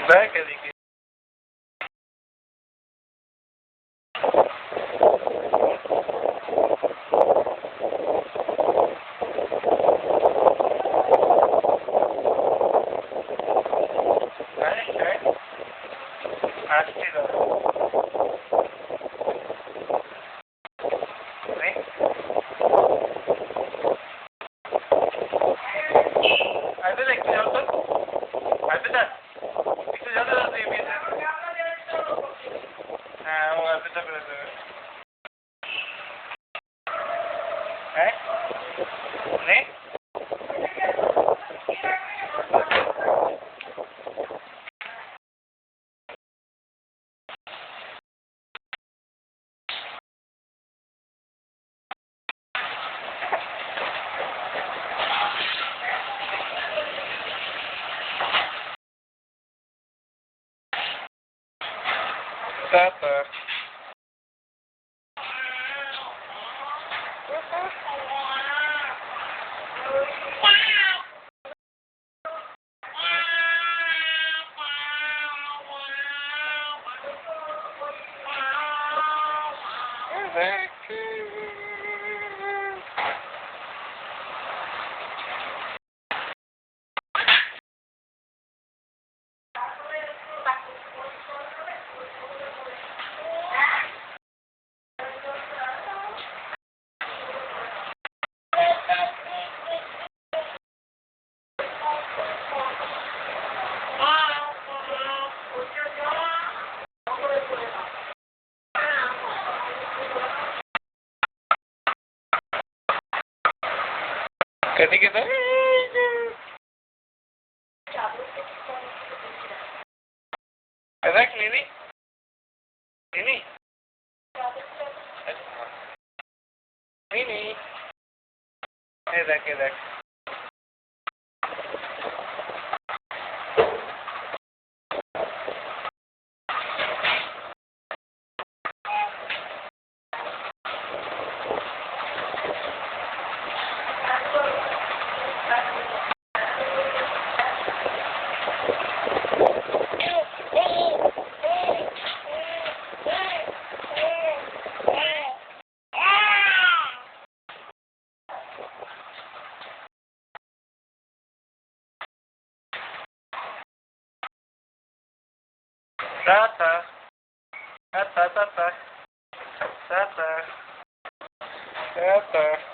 Back এদিকে আসছি দাদা আসবে একটু যাও তো আসবে না একটু যাও তো হ্যাঁ ও আসবে করে দেবে হ্যাঁ নে Tata. Kati kita. Ada ini? Ini. Ini. Ada. Tata. Tata. Tata. Tata. Tata.